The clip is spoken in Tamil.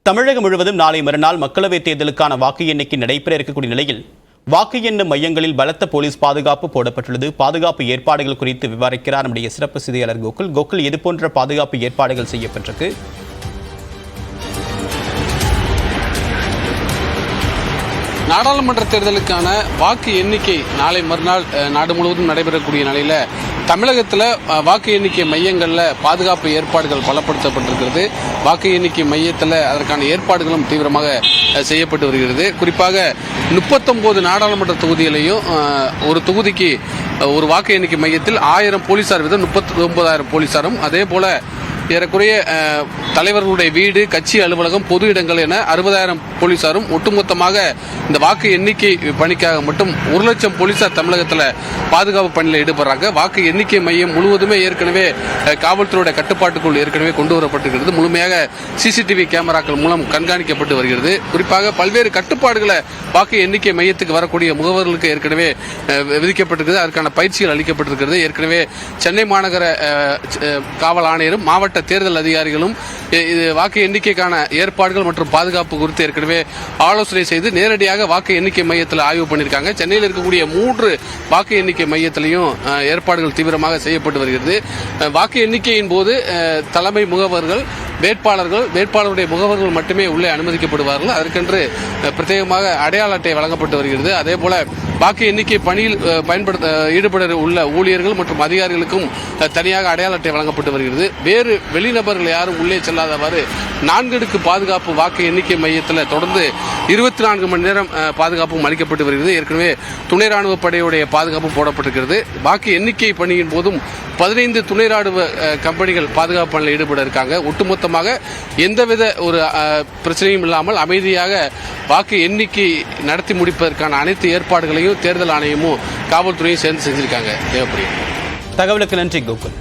தமிழகம் முழுவதும் நாளை மறுநாள் மக்களவைத் தேர்தலுக்கான வாக்கு எண்ணிக்கை நடைபெற இருக்கக்கூடிய நிலையில் வாக்கு எண்ணும் மையங்களில் பலத்த போலீஸ் பாதுகாப்பு போடப்பட்டுள்ளது. பாதுகாப்பு ஏற்பாடுகள் குறித்து விவரிக்கிறார் நம்முடைய சிறப்பு செய்தியாளர் கோகுல். இதுபோன்ற பாதுகாப்பு ஏற்பாடுகள் செய்யப்பட்டிருக்கு. நாடாளுமன்ற தேர்தலுக்கான வாக்கு எண்ணிக்கை நாளை மறுநாள் நாடு முழுவதும் நடைபெறக்கூடிய நிலையில தமிழகத்தில் வாக்கு எண்ணிக்கை மையங்களில் பாதுகாப்பு ஏற்பாடுகள் பலப்படுத்தப்பட்டிருக்கிறது. வாக்கு எண்ணிக்கை மையத்தில் அதற்கான ஏற்பாடுகளும் தீவிரமாக செய்யப்பட்டு வருகிறது. குறிப்பாக 39 நாடாளுமன்ற தொகுதிகளையும் ஒரு தொகுதிக்கு ஒரு வாக்கு எண்ணிக்கை மையத்தில் 1000 போலீசார் வீதம் 39,000 போலீசாரும், அதே போல ஏறக்குறைய தலைவர்களுடைய வீடு, கட்சி அலுவலகம், பொது இடங்கள் என 60,000 போலீசாரும் ஒட்டுமொத்தமாக இந்த வாக்கு எண்ணிக்கை பணிக்காக மட்டும் 1,00,000 போலீசார் தமிழகத்தில் பாதுகாப்பு பணியில் ஈடுபடுறாங்க. வாக்கு எண்ணிக்கை மையம் முழுவதுமே ஏற்கனவே காவல்துறையோட கட்டுப்பாட்டுக்குள் ஏற்கனவே கொண்டு வரப்பட்டிருக்கிறது. முழுமையாக சிசிடிவி கேமராக்கள் மூலம் கண்காணிக்கப்பட்டு வருகிறது. குறிப்பாக பல்வேறு கட்டுப்பாடுகளை வாக்கு எண்ணிக்கை மையத்துக்கு வரக்கூடிய முகவர்களுக்கு ஏற்கனவே விதிக்கப்பட்டிருக்கிறது. அதற்கான பயிற்சிகள் அளிக்கப்பட்டிருக்கிறது. ஏற்கனவே சென்னை மாநகர காவல் ஆணையரும் மாவட்ட தேர்தல் அதிகாரிகளும் வாக்கு எண்ணிக்கைக்கான ஏற்பாடுகள் மற்றும் பாதுகாப்பு குறித்து ஏற்கனவே ஆலோசனை செய்து நேரடியாக வாக்கு எண்ணிக்கை மையத்தில் ஆய்வு பண்ணியிருக்காங்க. சென்னையில் இருக்கக்கூடிய 3 வாக்கு எண்ணிக்கை மையத்திலையும் ஏற்பாடுகள் தீவிரமாக செய்யப்பட்டு வருகிறது. வாக்கு எண்ணிக்கையின் போது தலைமை முகவர்கள், வேட்பாளருடைய முகவர்கள் மட்டுமே உள்ளே அனுமதிக்கப்படுவார்கள். அதற்கென்று பிரத்யேகமாக அடையாள அட்டை வழங்கப்பட்டு வருகிறது. அதே போல வாக்கு எண்ணிக்கை பணியில் ஈடுபட உள்ள ஊழியர்கள் மற்றும் அதிகாரிகளுக்கும் தனியாக அடையாள அட்டை வழங்கப்பட்டு வருகிறது. வேறு வெளிநபர்கள் யாரும் உள்ளே செல்லாதவாறு 4 அடுக்கு பாதுகாப்பு வாக்கு எண்ணிக்கை மையத்தில் தொடர்ந்து 24 மணி நேரம் பாதுகாப்பும் அளிக்கப்பட்டு வருகிறது. ஏற்கனவே துணை ராணுவ படையுடைய பாதுகாப்பும் போடப்பட்டிருக்கிறது. வாக்கு எண்ணிக்கை பணியின் போதும் 15 துணை ராணுவ கம்பெனிகள் பாதுகாப்பு பணியில் ஈடுபட இருக்காங்க. ஒட்டுமொத்தமாக எந்தவித ஒரு பிரச்சனையும் இல்லாமல் அமைதியாக வாக்கு எண்ணிக்கை நடத்தி முடிப்பதற்கான அனைத்து ஏற்பாடுகளையும் தேர்தல் ஆணையமும் காவல்துறையும் சேர்ந்து செஞ்சிருக்காங்க. தகவலுக்கு நன்றி கோகுல்.